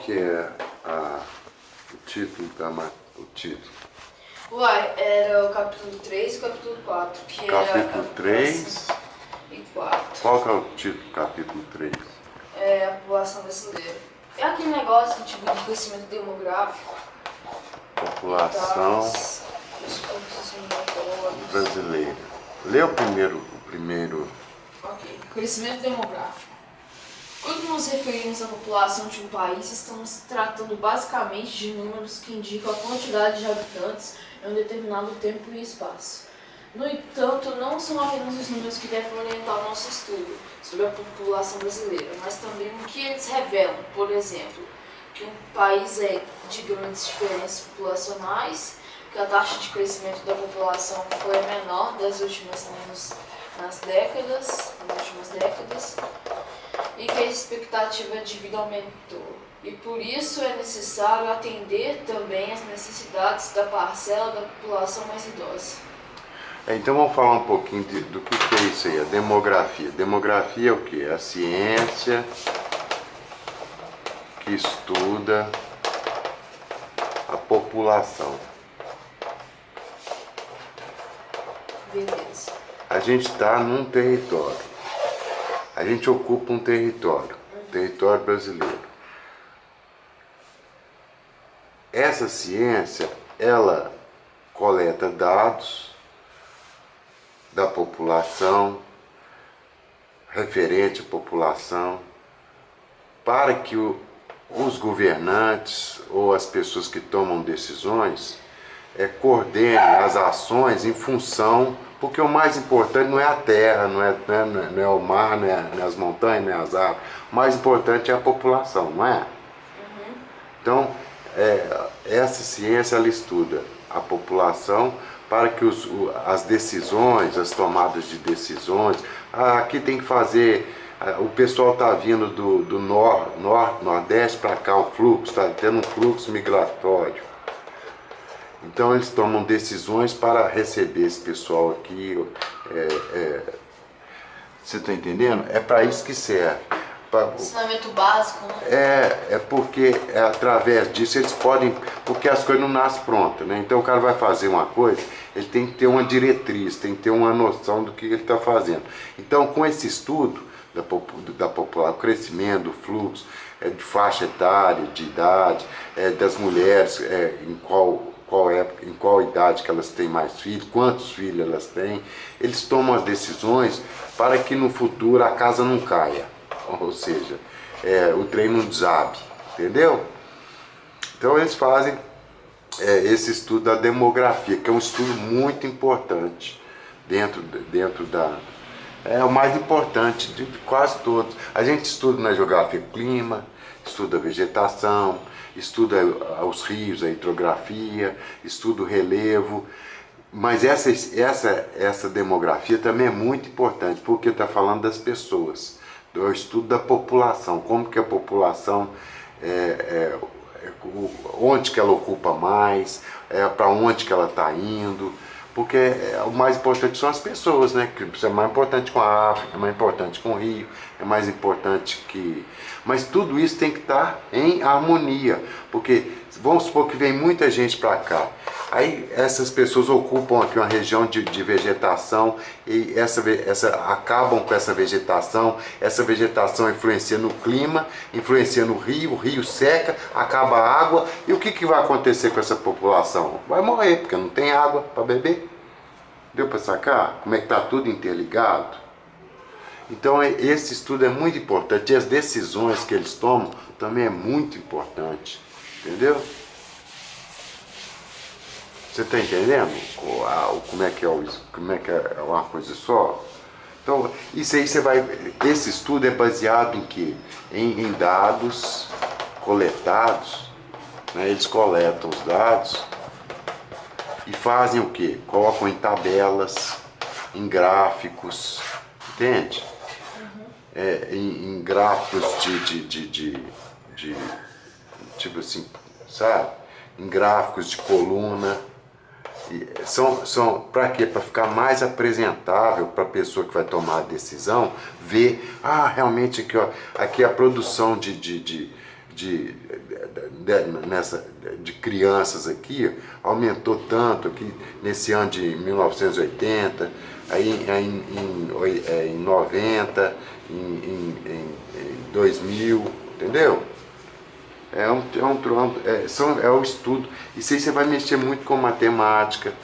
que é o título o título? Uai, era o capítulo 3 e o capítulo 4, que Capítulo era 3. e 4. Qual que é o título do capítulo 3? É a população brasileira. É aquele negócio tipo de crescimento demográfico. População brasileira. Lê o primeiro. Ok. Crescimento demográfico. Quando nos referimos à população de um país, estamos tratando basicamente de números que indicam a quantidade de habitantes em um determinado tempo e espaço. No entanto, não são apenas os números que devem orientar o nosso estudo sobre a população brasileira, mas também o que eles revelam. Por exemplo, que um país é de grandes diferenças populacionais, que a taxa de crescimento da população foi a menor das últimas décadas, e que a expectativa de vida aumentou. E por isso é necessário atender também às necessidades da parcela da população mais idosa. Então vamos falar um pouquinho do que é isso aí, a demografia. Demografia é o que? É a ciência que estuda a população. Beleza. A gente está num território. A gente ocupa um território brasileiro. Essa ciência, ela coleta dados da população, referente à população, para que os governantes ou as pessoas que tomam decisões coordenem as ações em função, porque o mais importante não é a terra, não é o mar, não é as montanhas, não é as árvores, o mais importante é a população, não é? Então, essa ciência ela estuda a população para que as decisões, as tomadas de decisões, aqui tem que fazer, o pessoal está vindo do nordeste para cá, o fluxo, está tendo um fluxo migratório. Então eles tomam decisões para receber esse pessoal aqui. Você está entendendo? É para isso que serve. Ensinamento básico, né? É porque através disso eles podem, porque as coisas não nascem prontas, né? Então o cara vai fazer uma coisa, ele tem que ter uma diretriz, tem que ter uma noção do que ele está fazendo. Então com esse estudo da população, o crescimento, do fluxo, de faixa etária, de idade, das mulheres, em qual época, em qual idade que elas têm mais filhos, quantos filhos elas têm, eles tomam as decisões para que no futuro a casa não caia. Ou seja, o trem não desabe, entendeu? Então eles fazem esse estudo da demografia, que é um estudo muito importante dentro da... É o mais importante de quase todos. A gente estuda na geografia clima, estuda a vegetação, estuda os rios, a hidrografia, estuda o relevo, mas essa demografia também é muito importante, porque está falando das pessoas. O estudo da população, como que a população, onde que ela ocupa mais, para onde que ela está indo, porque o mais importante são as pessoas, né? Que é mais importante com a África, é mais importante com o Rio, é mais importante que... Mas tudo isso tem que estar em harmonia, porque vamos supor que vem muita gente para cá, aí essas pessoas ocupam aqui uma região de vegetação e acabam com essa vegetação influencia no clima, influencia no rio, o rio seca, acaba a água, e o que vai acontecer com essa população? Vai morrer, porque não tem água para beber. Deu para sacar como é que está tudo interligado? Então esse estudo é muito importante, e as decisões que eles tomam também é muito importante, entendeu? Você está entendendo como é que é uma coisa só? Então isso aí esse estudo é baseado em quê? Em dados coletados, né? Eles coletam os dados e fazem o quê? Colocam em tabelas, em gráficos, entende? Em gráficos tipo assim, sabe? Em gráficos de coluna. E são para quê? Para ficar mais apresentável para a pessoa que vai tomar a decisão, ver, realmente aqui, ó, aqui a produção de de crianças aqui, aumentou tanto aqui nesse ano de 1980, aí em 90, em 2000, entendeu? É o estudo. Isso aí você vai mexer muito com matemática,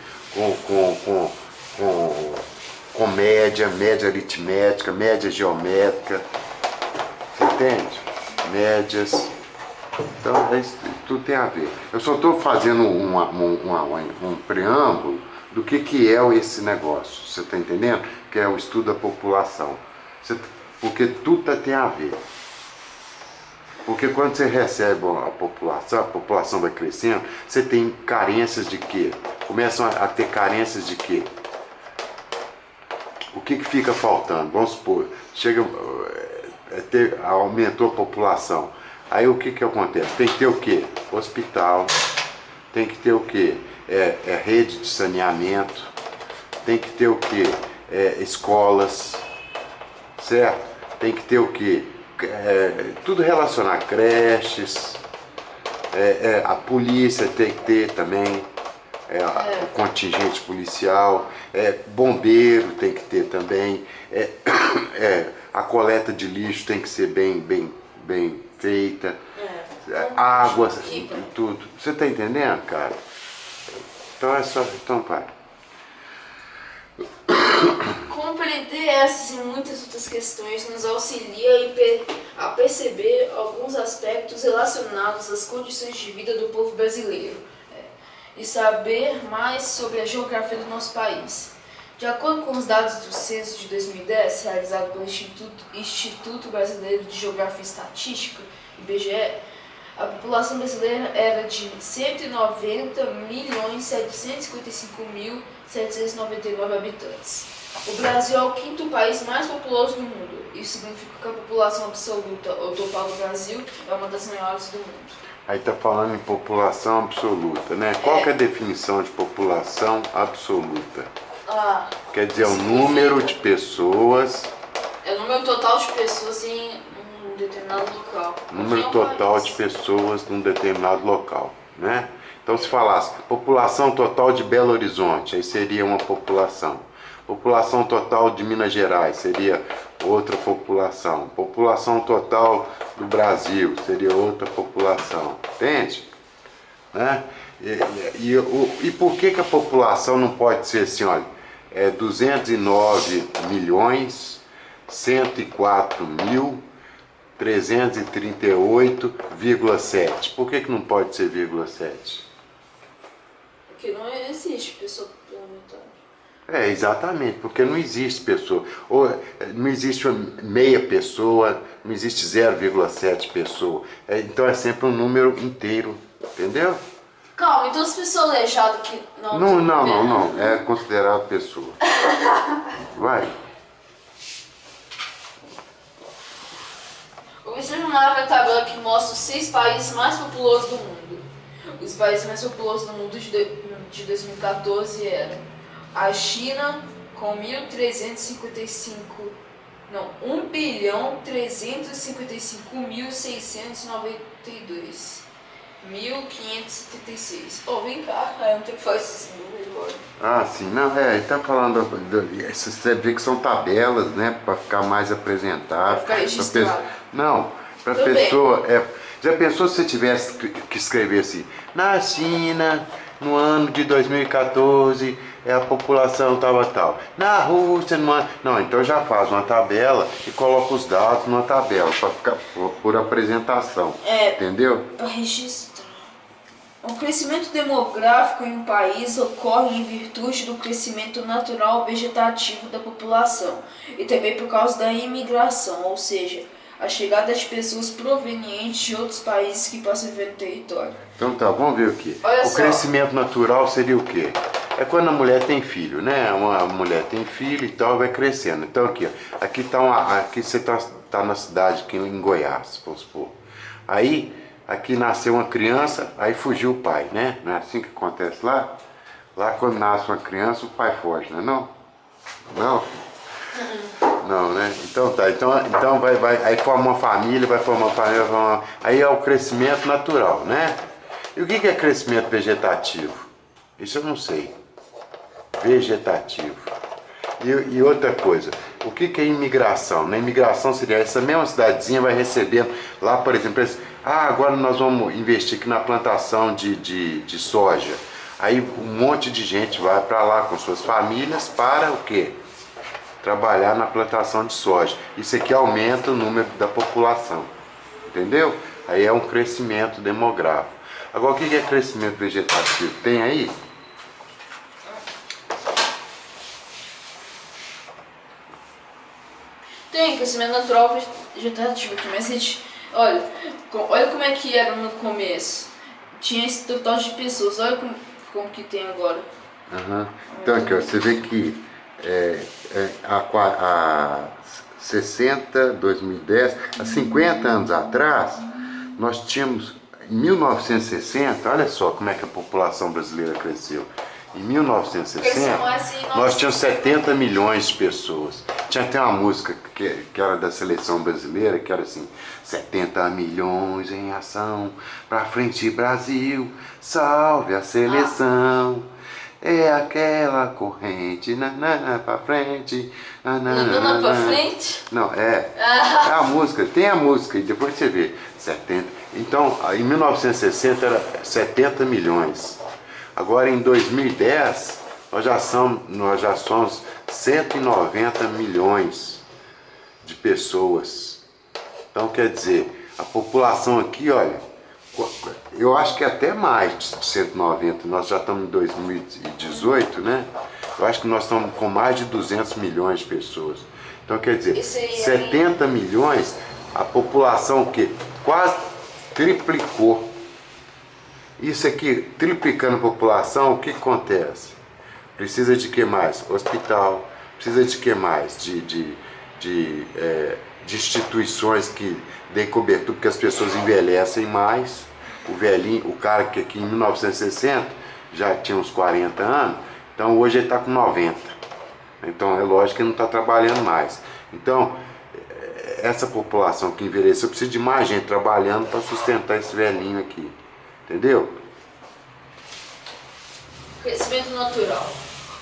com média aritmética, média geométrica. Você entende? Médias. Então, tudo tem a ver. Eu só estou fazendo um preâmbulo do que é esse negócio. Você está entendendo? Que é o estudo da população. Porque tudo tem a ver. Porque quando você recebe a população vai crescendo, você tem carências de quê? Começam a ter carências de quê? O que fica faltando? Vamos supor, aumentou a população. Aí o que acontece? Tem que ter o quê? Hospital, tem que ter o quê? Rede de saneamento, tem que ter o quê? Escolas, certo? Tem que ter o quê? Tudo relacionado a creches, a polícia tem que ter também, o contingente policial, bombeiro tem que ter também, a coleta de lixo tem que ser bem feita, água, tudo. Você está entendendo, cara? Então é só. Então vai. Compreender essas e muitas outras questões nos auxilia a perceber alguns aspectos relacionados às condições de vida do povo brasileiro e saber mais sobre a geografia do nosso país. De acordo com os dados do censo de 2010, realizado pelo Instituto Brasileiro de Geografia e Estatística, IBGE, a população brasileira era de 190.755.799 habitantes. O Brasil é o quinto país mais populoso do mundo. Isso significa que a população absoluta, ou total do Brasil, é uma das maiores do mundo. Aí está falando em população absoluta, né? Qual que é a definição de população absoluta? Quer dizer, o número de pessoas... É o número total de pessoas em um determinado local. Número total de pessoas num determinado local, né? Então, se falasse população total de Belo Horizonte, aí seria uma população. População total de Minas Gerais seria outra população. População total do Brasil seria outra população. Entende? Né? E por que a população não pode ser assim, olha, 209.104.338,7. Por que não pode ser vírgula 7? Porque não existe pessoa complementar. Exatamente, porque não existe pessoa, ou não existe meia pessoa, não existe 0,7 pessoa, então é sempre um número inteiro, entendeu? Calma, então as pessoas aleijadas que não... Não, é considerado pessoa. Vai. Observe uma tabela que mostra os 6 países mais populosos do mundo. Os países mais populosos do mundo de 2014 eram a China com 1.355.692. 1.576. Vem cá, eu não tenho que fazer esses números agora. Sim, não, ele tá falando, você vê que são tabelas, né, para ficar mais apresentável. Para ficar registrado. Para pessoa, já pensou se você tivesse que escrever assim, na China, no ano de 2014, a população tal. Na Rússia, não, então já faz uma tabela e coloca os dados numa tabela, para ficar por apresentação, entendeu? Para registrar. O crescimento demográfico em um país ocorre em virtude do crescimento natural vegetativo da população e também por causa da imigração, ou seja, a chegada de pessoas provenientes de outros países que passam a viver no território. Então tá, vamos ver o que. Olha o só. Crescimento natural seria o quê? É quando a mulher tem filho, né? Uma mulher tem filho e tal, vai crescendo. Então aqui, ó, aqui você tá na cidade, aqui em Goiás, vamos supor. Aí, aqui nasceu uma criança, aí fugiu o pai, né? Não é assim que acontece lá? Lá quando nasce uma criança, o pai foge, não é não? Não? Não, né? Então tá, então aí forma uma família, vai formar uma família, aí é o crescimento natural, né? E o que é crescimento vegetativo? Isso eu não sei. Vegetativo. E outra coisa, o que é imigração? Na imigração seria essa mesma cidadezinha vai recebendo, lá por exemplo, agora nós vamos investir aqui na plantação de soja. Aí um monte de gente vai para lá com suas famílias para o quê? Trabalhar na plantação de soja. Isso aqui aumenta o número da população, entendeu? Aí é um crescimento demográfico. Agora o que é crescimento vegetativo? Tem aí? Tem crescimento natural vegetativo aqui, mas a gente, olha como é que era no começo. Tinha esse total de pessoas, olha como que tem agora. Uhum. Então aqui, ó, você vê que há 60, 2010, há 50 anos atrás, nós tínhamos, em 1960, olha só como é que a população brasileira cresceu. Em 1960, nós tínhamos 70 milhões de pessoas. Tinha até uma música que era da seleção brasileira, que era assim: 70 milhões em ação, pra frente Brasil, salve a seleção. É aquela corrente, nanana pra frente, nanana pra frente? Não, é a música, tem a música, e depois você vê, 70. Então, em 1960 era 70 milhões. Agora em 2010, nós já somos 190 milhões de pessoas. Então quer dizer, a população aqui, olha, eu acho que é até mais de 190, nós já estamos em 2018, né? Eu acho que nós estamos com mais de 200 milhões de pessoas. Então quer dizer, 70 milhões, a população que quase triplicou. Isso aqui, triplicando a população, o que acontece? Precisa de que mais? Hospital, precisa de que mais? De instituições que deem cobertura, porque as pessoas envelhecem mais. O velhinho, o cara que aqui em 1960 já tinha uns 40 anos, então hoje ele está com 90. Então é lógico que ele não está trabalhando mais. Então, essa população que envelheceu precisa de mais gente trabalhando para sustentar esse velhinho aqui. Entendeu? Crescimento natural.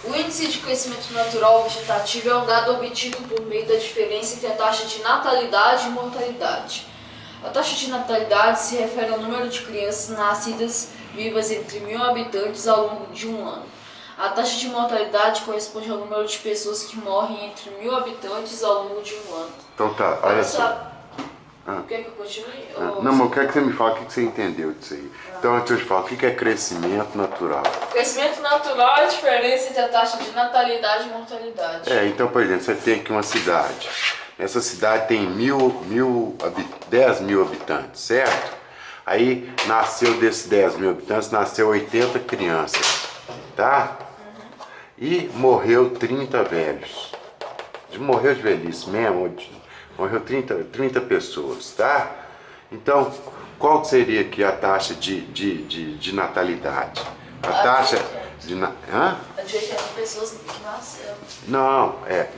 O índice de crescimento natural vegetativo é um dado obtido por meio da diferença entre a taxa de natalidade e mortalidade. A taxa de natalidade se refere ao número de crianças nascidas vivas entre 1.000 habitantes ao longo de um ano. A taxa de mortalidade corresponde ao número de pessoas que morrem entre 1.000 habitantes ao longo de um ano. Então tá, olha só. Quer que eu continue? Não, mas eu quero que você me fale o que você entendeu disso aí. Então, antes eu te falo, o que é crescimento natural? Crescimento natural é a diferença entre a taxa de natalidade e mortalidade. Então, por exemplo, você tem aqui uma cidade. Essa cidade tem 10 mil habitantes, certo? Aí, nasceu desses 10 mil habitantes, nasceu 80 crianças, tá? E morreu 30 velhos. Morreu de velhice mesmo, morreu 30 pessoas, tá? Então, qual seria aqui a taxa de natalidade? A taxa de... A de 80 pessoas que nasceram.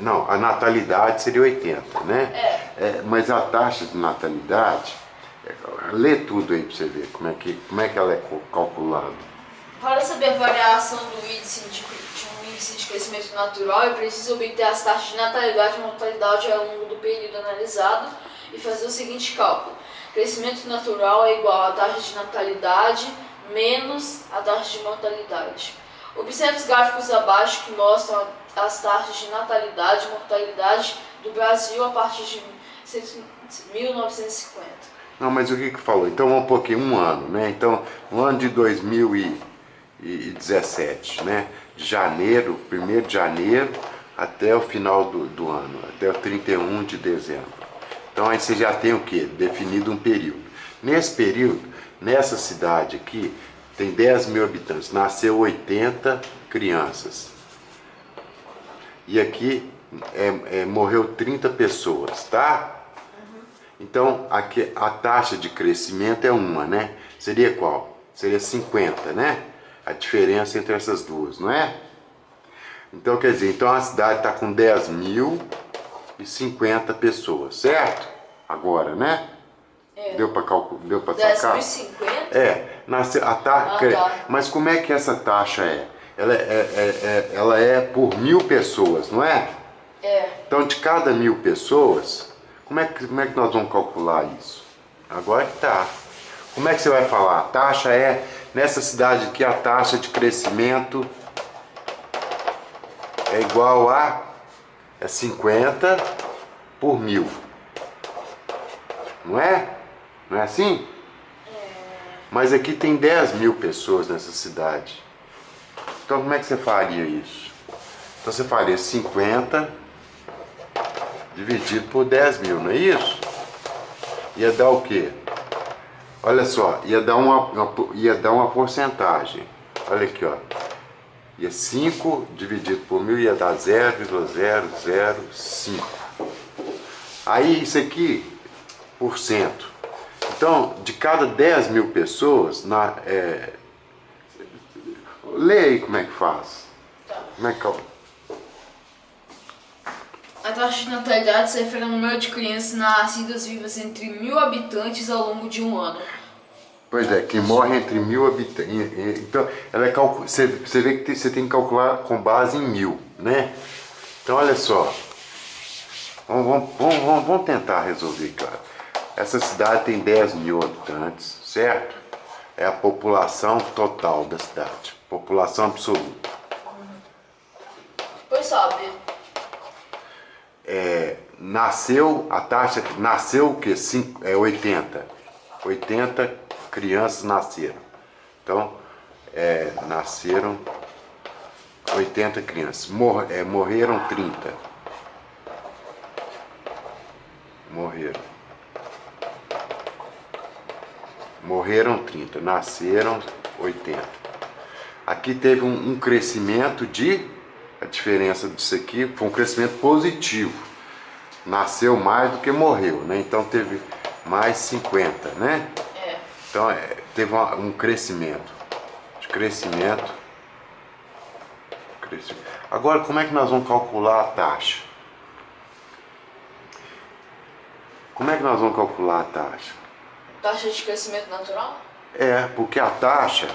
Não, a natalidade seria 80, né? Mas a taxa de natalidade, lê tudo aí pra você ver como é que ela é calculada. Para saber a variação do índice de um índice de crescimento natural, é preciso obter as taxas de natalidade e mortalidade ao longo do período analisado e fazer o seguinte cálculo. Crescimento natural é igual à taxa de natalidade menos a taxa de mortalidade. Observe os gráficos abaixo que mostram as taxas de natalidade e mortalidade do Brasil a partir de 1950. Não, mas o que falou? Então vamos pôr aqui um ano, né? Então, no ano de 2017, né? De janeiro, 1º de janeiro até o final do ano, até o 31 de dezembro. Então aí você já tem o quê? Definido um período. Nesse período, nessa cidade aqui, tem 10 mil habitantes, nasceu 80 crianças. E aqui morreu 30 pessoas, tá? Então aqui a taxa de crescimento é uma, né? Seria qual? Seria 50, né? A diferença entre essas duas, não é? Então quer dizer, então a cidade está com 10 mil 10.050 pessoas, certo? Agora, né? É. Deu para sacar? 10.050? Tá. Mas como é que essa taxa é? Ela é por 1.000 pessoas, não é? É. Então, de cada 1.000 pessoas, como é que nós vamos calcular isso? Agora que tá. Como é que você vai falar? A taxa é, nessa cidade aqui, a taxa de crescimento é igual a 50 por 1.000. Não é? Não é assim? Mas aqui tem 10.000 pessoas nessa cidade. Então como é que você faria isso? Então você faria 50 dividido por 10.000, não é isso? Ia dar o quê? Olha só, ia dar uma porcentagem. Olha aqui, ó. Ia 5 dividido por 1.000 ia dar 0,005. Aí isso aqui, por cento. Então, de cada 10.000 pessoas, lê aí como é que faz. Tá. Como é que é? A taxa de natalidade se refere ao número de crianças nascidas vivas entre 1.000 habitantes ao longo de um ano. Pois é, que morre entre 1.000 habitantes. Então, você vê que você tem que calcular com base em 1.000, né? Então, olha só. Vamos tentar resolver, cara. Essa cidade tem 10.000 habitantes, certo? É a população total da cidade. População absoluta. Pois sabe. Nasceu o quê? 80. 80 crianças nasceram. Então, nasceram 80 crianças. Morreram 30. Morreram 30. Nasceram 80. Aqui teve um crescimento a diferença disso aqui foi um crescimento positivo. Nasceu mais do que morreu, né? Então teve mais 50, né? Então teve um crescimento. Agora como é que nós vamos calcular a taxa? Como é que nós vamos calcular a taxa? Taxa de crescimento natural? Porque a taxa,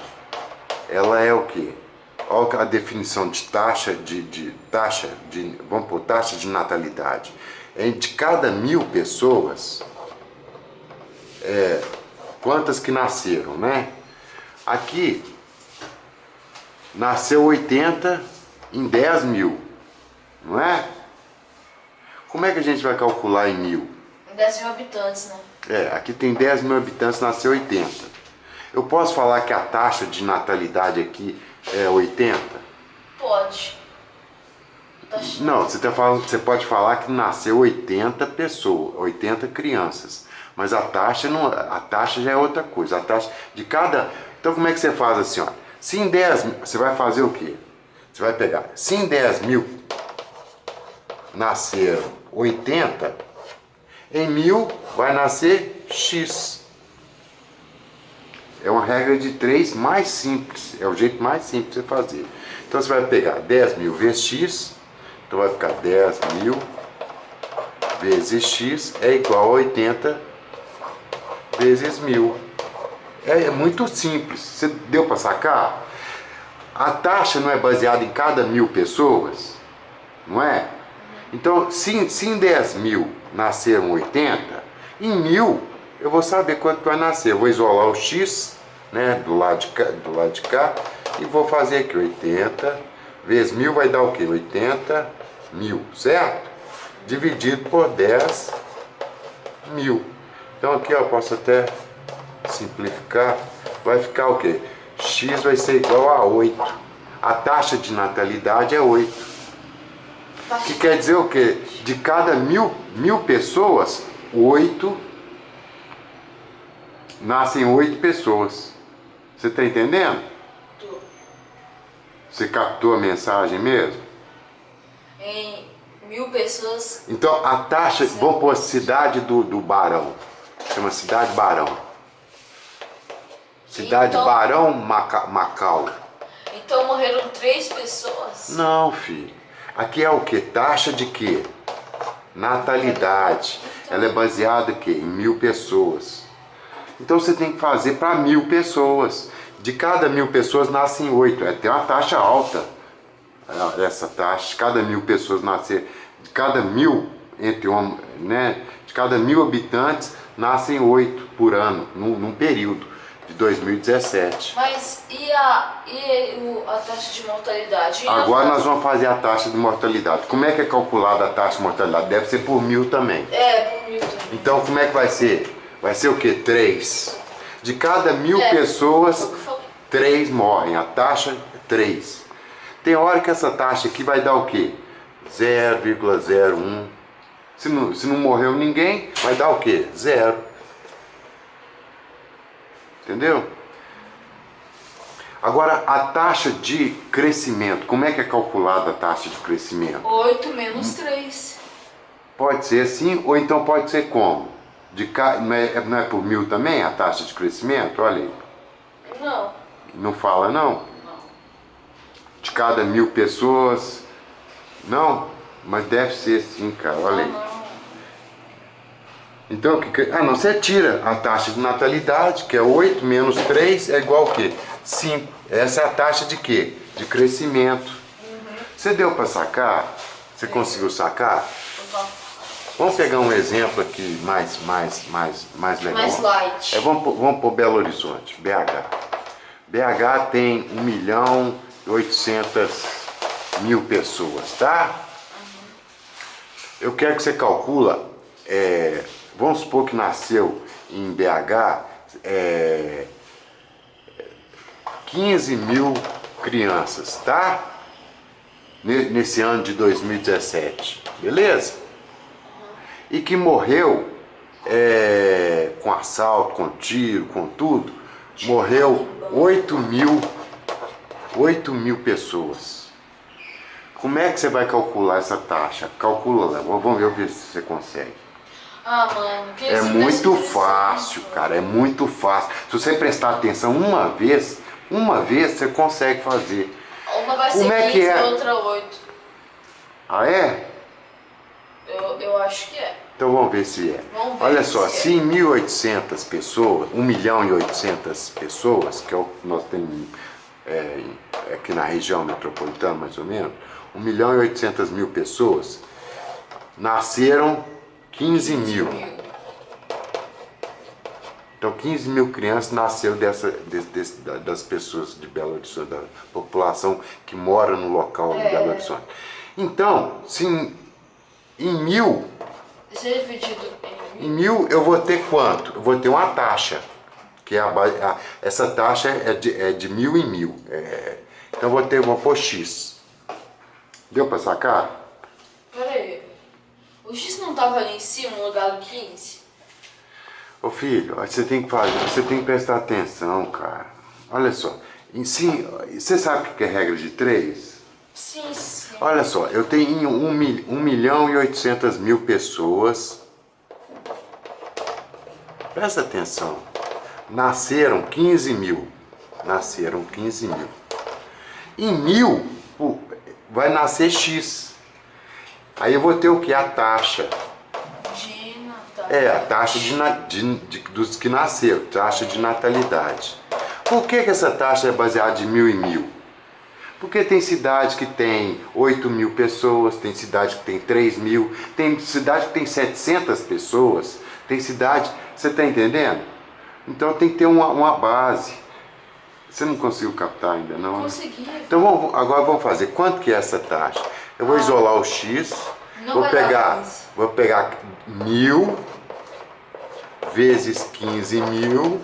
ela é o quê? Olha a definição de vamos pôr taxa de natalidade. De cada 1.000 pessoas, quantas que nasceram, né? Aqui, nasceu 80 em 10.000, não é? Como é que a gente vai calcular em 1.000? 10.000 habitantes, né? Aqui tem 10.000 habitantes, nasceu 80. Eu posso falar que a taxa de natalidade aqui é 80? Pode. Não, você pode falar que nasceu 80 pessoas, 80 crianças. Mas a taxa já é outra coisa. A taxa de cada. Então como é que você faz assim, ó? Se em 10, você vai fazer o quê? Você vai pegar, se em 10.000 nasceram 80, em 1.000 vai nascer X. É uma regra de 3 mais simples. É o jeito mais simples de você fazer. Então você vai pegar 10.000 vezes X. Então vai ficar 10.000 vezes X é igual a 80 vezes 1.000. É muito simples. Você deu para sacar? A taxa não é baseada em cada 1.000 pessoas? Não é? Então, se em 10.000 nasceram 80, em 1.000 eu vou saber quanto vai nascer. Eu vou isolar o X, né, do lado de cá e vou fazer aqui 80 vezes 1.000 vai dar o quê? 80.000, certo? Dividido por 10.000. Então aqui eu posso até simplificar. Vai ficar o quê? X vai ser igual a 8. A taxa de natalidade é 8. Que quer dizer o quê? De cada 1.000 pessoas, nascem 8 pessoas. Você está entendendo? Você captou a mensagem mesmo? Em 1.000 pessoas. Então a taxa, vamos pôr a cidade do Barão. Chama Cidade Barão. Cidade então, Barão Macau. Então morreram 3 pessoas? Não, filho. Aqui é o que? Taxa de quê? natalidade. Ela é baseada em quê? Em 1000 pessoas. Então você tem que fazer para 1000 pessoas. De cada 1000 pessoas nascem 8. Tem uma taxa alta. Essa taxa, de cada 1000 pessoas nascer, de cada 1000 né, de cada 1000 habitantes nascem 8 por ano, num período de 2017. Mas e a taxa de mortalidade? Agora nós vamos fazer a taxa de mortalidade. Como é que é calculada a taxa de mortalidade? Deve ser por 1000 também. Por 1000 também. Então como é que vai ser? Vai ser o quê? 3. De cada 1000 pessoas, 3 morrem. A taxa é 3. Tem hora que essa taxa aqui vai dar o quê? 0,01. Se não morreu ninguém, vai dar o quê? 0. Entendeu? Agora, a taxa de crescimento. Como é que é calculada a taxa de crescimento? 8 menos 3. Pode ser assim, ou então pode ser como? Não é por 1000 também a taxa de crescimento? Olha aí. Não. Não fala não? De cada 1000 pessoas. Não? Mas deve ser sim, cara. Olha aí. Não. Então, não, você tira a taxa de natalidade, que é 8 menos 3 é igual a quê? 5. Essa é a taxa de quê? De crescimento. Você deu para sacar? Você conseguiu sacar? Vamos pegar um exemplo aqui mais legal. Mais light. Vamos por Belo Horizonte, BH. BH tem 1.800.000 pessoas, tá? Eu quero que você calcula, vamos supor que nasceu em BH 15.000 crianças, tá? Nesse ano de 2017, beleza? E que morreu com assalto, com tiro, com tudo, morreu 8.000 pessoas. Como é que você vai calcular essa taxa? Calcula lá, vamos ver se você consegue. Mano, que É muito fácil, cara, é muito fácil. Se você prestar atenção uma vez você consegue fazer. Uma vai ser Como é 15 que é? e outra 8. Ah, é? Eu acho que é. Então vamos ver se é. Vamos ver Olha se só, é. se em 1.800 pessoas, 1.800.000 pessoas, que é o que nós temos aqui na região metropolitana mais ou menos, 1.800.000 pessoas, nasceram 15.000. Então 15.000 crianças nasceram das pessoas de Belo Horizonte, da população que mora no local de Belo Horizonte. Então, se em 1000, Isso é dividido em 1000 eu vou ter quanto? Eu vou ter uma taxa, que é essa taxa é de 1000 em 1000. Então eu vou pôr X. Deu para sacar? Pera aí. O X não tava ali em cima, no lugar do 15? Ô filho, você tem que prestar atenção, cara. Olha só, você sabe o que é regra de 3? Sim, sim. Olha só, eu tenho 1.800.000 pessoas. Presta atenção. Nasceram 15.000. Nasceram 15.000. Em 1000 vai nascer X. Aí eu vou ter o que? A taxa. A taxa dos que nasceram, taxa de natalidade. Por que essa taxa é baseada em 1000 em 1000? Porque tem cidade que tem 8.000 pessoas, tem cidade que tem 3.000, tem cidade que tem 700 pessoas, tem cidade... Você está entendendo? Então tem que ter uma base. Você não conseguiu captar ainda não? Consegui. Então agora vamos fazer. Quanto que é essa taxa? Eu vou isolar o X. Vou pegar 1000 vezes 15.000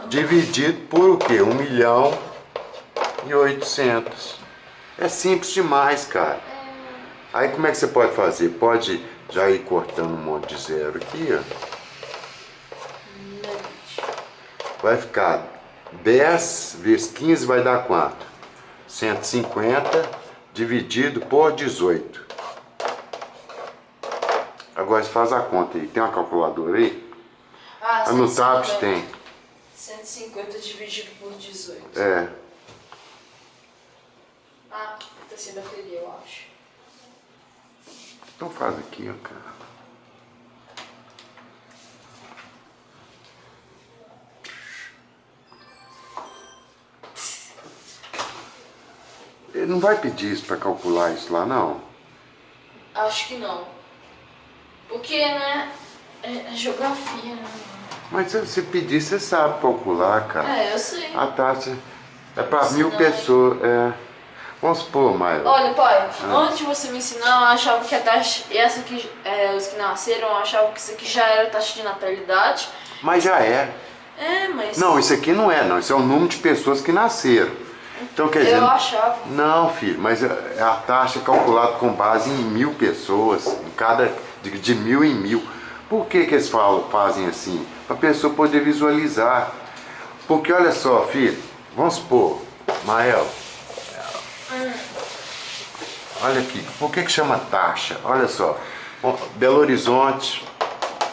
dividido por o quê? 1.800.000. É simples demais, cara. Aí como é que você pode fazer? Pode já ir cortando um monte de zero aqui, ó. Vai ficar 10 vezes 15 vai dar quanto? 150 dividido por 18. Agora você faz a conta aí. Tem uma calculadora aí? No TAPS tem. 150 dividido por 18. Tá sendo aquele, eu acho. Então faz aqui, ó, cara. Ele não vai pedir isso para calcular isso lá, não? Acho que não. Porque, né, é geografia, né? Mas se pedir, você sabe calcular, cara. É, eu sei. A taxa é para Ensinar, 1000 pessoas. É. Vamos supor, Maio. Olha, pai, antes de você me ensinar, eu achava que a taxa, essa aqui, os que nasceram, eu achava que isso aqui já era taxa de natalidade. Mas já é. É, mas... Não, isso aqui não é, não. Isso é o número de pessoas que nasceram. Então, quer dizer... Eu achava. Não, filho, mas a taxa é calculada com base em 1000 pessoas, em cada, de 1000 em 1000. Por que que eles fazem assim? Para a pessoa poder visualizar. Porque olha só, filho, vamos supor, Mael, olha aqui, por que que chama taxa? Olha só, Belo Horizonte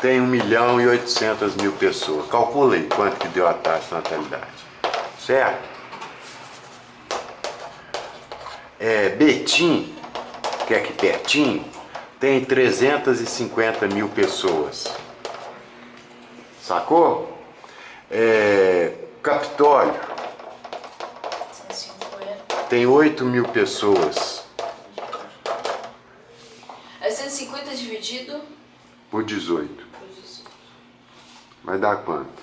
tem 1.800.000 pessoas. Calculei quanto que deu a taxa de natalidade, certo? Betim, que é aqui pertinho, tem 350.000 pessoas. Sacou? Capitólio 150. tem 8.000 pessoas É 150 dividido por 18. por 18. Vai dar quanto?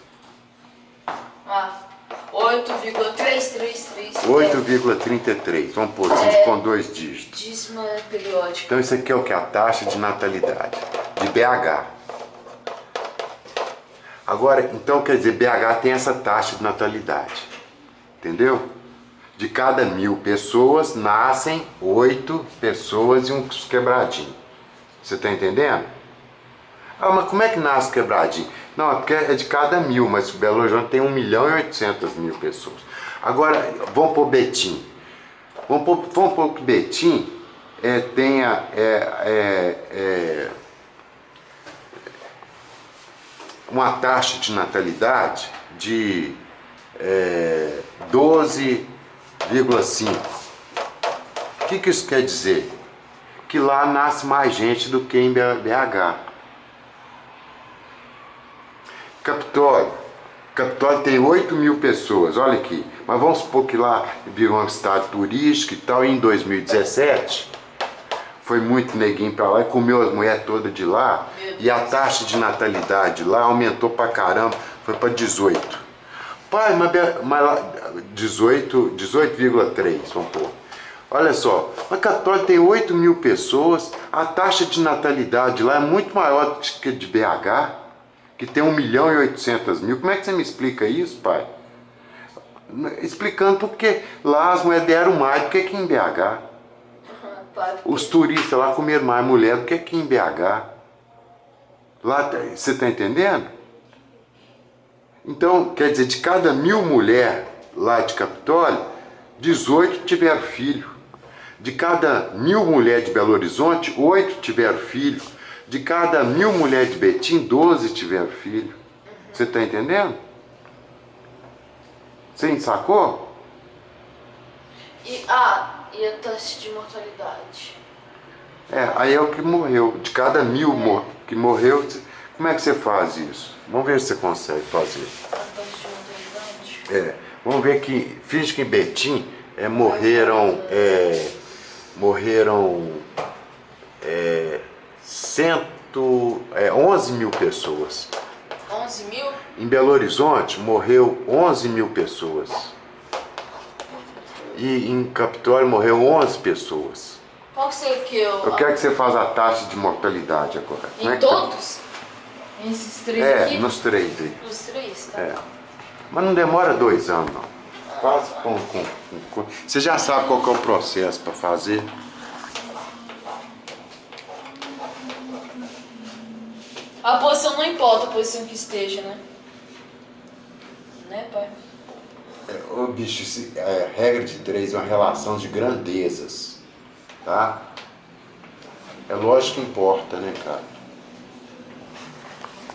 8,333. 8,33. Vamos pôr com 2 dígitos. Dízima periódica. Então isso aqui é o que? A taxa de natalidade de BH. Agora, então quer dizer, BH tem essa taxa de natalidade. Entendeu? De cada 1000 pessoas, nascem 8 pessoas e uns quebradinhos. Você está entendendo? Ah, mas como é que nasce quebradinho? Não, é porque é de cada 1000, mas o Belo Horizonte tem 1.800.000 pessoas. Agora, vamos pôr Betim. Vamos pôr que Betim tenha uma taxa de natalidade de 12,5. O que isso quer dizer? Que lá nasce mais gente do que em BH. Capitólio tem 8.000 pessoas, olha aqui. Mas vamos supor que lá virou uma cidade turística e tal, e em 2017 foi muito neguinho pra lá e comeu as mulheres todas de lá. E a taxa de natalidade lá aumentou pra caramba, foi pra 18. Pai, mas lá 18,3, vamos pôr. Olha só, a Capitólio tem 8.000 pessoas, a taxa de natalidade lá é muito maior do que a de BH, que tem 1.800.000. Como é que você me explica isso, pai? Explicando porque lá as mulheres deram mais do que aqui em BH. Os turistas lá comeram mais mulher do que aqui em BH. Lá, você está entendendo? Então, quer dizer, de cada 1000 mulheres lá de Capitólio, 18 tiveram filho. De cada 1000 mulheres de Belo Horizonte, 8 tiveram filho. De cada 1000 mulheres de Betim, 12 tiveram filho. Você está entendendo? Você sacou? E a taxa de mortalidade? Aí é o que morreu. De cada 1000 que morreu, como é que você faz isso? Vamos ver se você consegue fazer. A taxa de mortalidade? Vamos ver que, finge que em Betim morreram 11.000 pessoas. 11.000? Em Belo Horizonte morreu 11.000 pessoas. E em Capitólio morreu 11 pessoas. Qual que seria que Eu quero que você faça a taxa de mortalidade agora. Em todos? Esses três aqui? Nos 3 aí. Nos 3, tá? Mas não demora 2 anos, não. Faz você já sabe qual que é o processo para fazer. A posição não importa, a posição que esteja, né? Né, pai? Ô bicho, regra de 3 é uma relação de grandezas, tá? É lógico que importa, né, cara?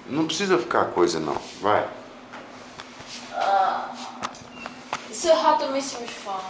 Não precisa ficar coisa, não. Vai. Se errar também se me fala.